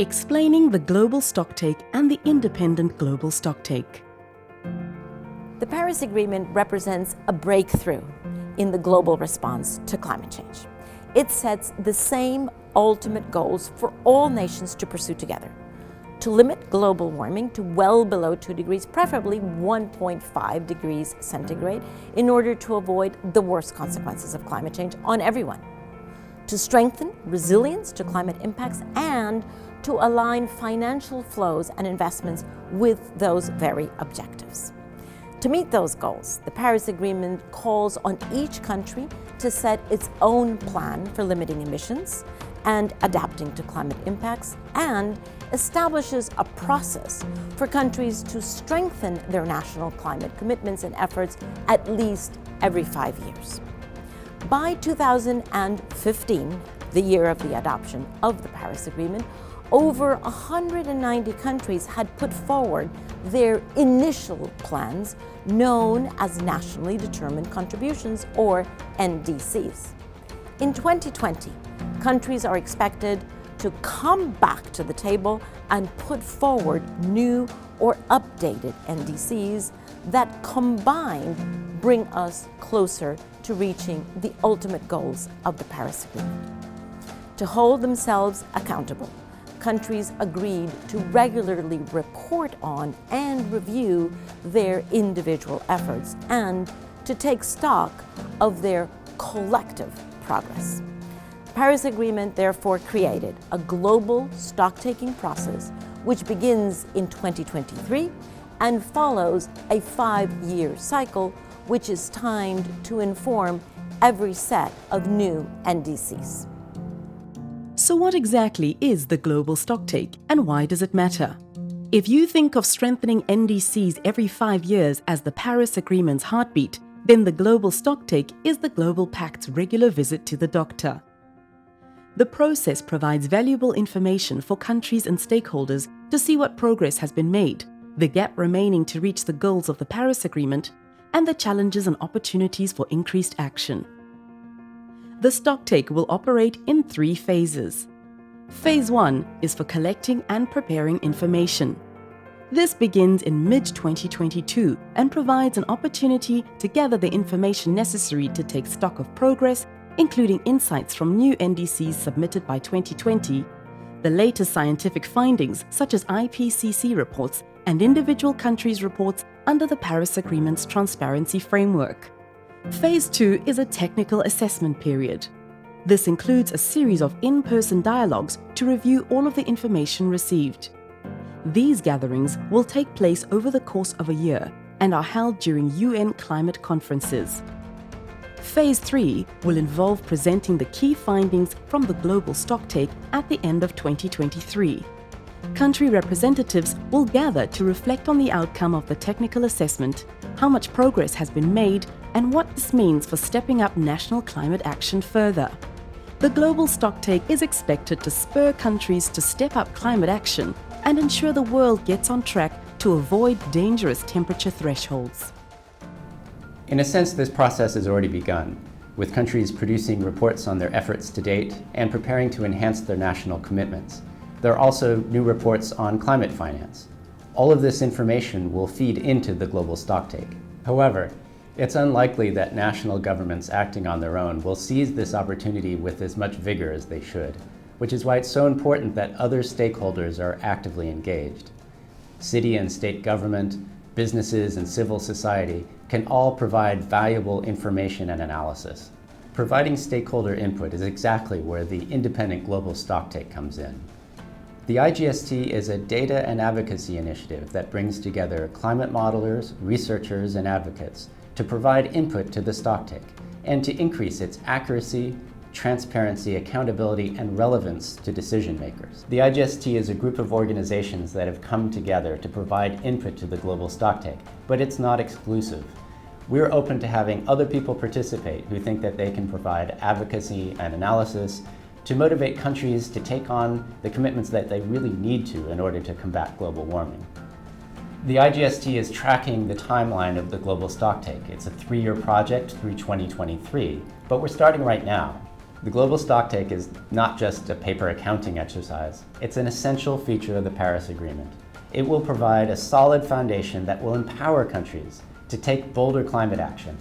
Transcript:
Explaining the Global Stocktake and the Independent Global Stocktake. The Paris Agreement represents a breakthrough in the global response to climate change. It sets the same ultimate goals for all nations to pursue together: to limit global warming to well below 2 degrees, preferably 1.5 degrees centigrade, in order to avoid the worst consequences of climate change on everyone; to strengthen resilience to climate impacts, and to align financial flows and investments with those very objectives. To meet those goals, the Paris Agreement calls on each country to set its own plan for limiting emissions and adapting to climate impacts, and establishes a process for countries to strengthen their national climate commitments and efforts at least every 5 years. By 2015, the year of the adoption of the Paris Agreement, over 190 countries had put forward their initial plans, known as Nationally Determined Contributions, or NDCs. In 2020, countries are expected to come back to the table and put forward new or updated NDCs that combined bring us closer to reaching the ultimate goals of the Paris Agreement. To hold themselves accountable, countries agreed to regularly report on and review their individual efforts and to take stock of their collective progress. The Paris Agreement therefore created a global stock-taking process which begins in 2023 and follows a 5-year cycle which is timed to inform every set of new NDCs. So what exactly is the Global Stocktake and why does it matter? If you think of strengthening NDCs every 5 years as the Paris Agreement's heartbeat, then the Global Stocktake is the Global Pact's regular visit to the doctor. The process provides valuable information for countries and stakeholders to see what progress has been made, the gap remaining to reach the goals of the Paris Agreement, and the challenges and opportunities for increased action. The Stocktake will operate in 3 phases. Phase 1 is for collecting and preparing information. This begins in mid-2022 and provides an opportunity to gather the information necessary to take stock of progress, including insights from new NDCs submitted by 2020, the latest scientific findings such as IPCC reports and individual countries' reports under the Paris Agreement's transparency framework. Phase 2 is a technical assessment period. This includes a series of in-person dialogues to review all of the information received. These gatherings will take place over the course of a year and are held during UN climate conferences. Phase 3 will involve presenting the key findings from the Global Stocktake at the end of 2023. Country representatives will gather to reflect on the outcome of the technical assessment, how much progress has been made, and what this means for stepping up national climate action further. The Global Stocktake is expected to spur countries to step up climate action and ensure the world gets on track to avoid dangerous temperature thresholds. In a sense, this process has already begun, with countries producing reports on their efforts to date and preparing to enhance their national commitments. There are also new reports on climate finance. All of this information will feed into the Global Stocktake. However, it's unlikely that national governments acting on their own will seize this opportunity with as much vigor as they should, which is why it's so important that other stakeholders are actively engaged. City and state government, businesses, and civil society can all provide valuable information and analysis. Providing stakeholder input is exactly where the Independent Global Stocktake comes in. The iGST is a data and advocacy initiative that brings together climate modelers, researchers, and advocates to provide input to the Stocktake and to increase its accuracy, transparency, accountability, and relevance to decision makers. The iGST is a group of organizations that have come together to provide input to the Global Stocktake, but it's not exclusive. We're open to having other people participate who think that they can provide advocacy and analysis to motivate countries to take on the commitments that they really need to in order to combat global warming. The iGST is tracking the timeline of the Global Stocktake. It's a 3-year project through 2023, but we're starting right now. The global stocktake is not just a paper accounting exercise. It's an essential feature of the Paris Agreement. It will provide a solid foundation that will empower countries to take bolder climate action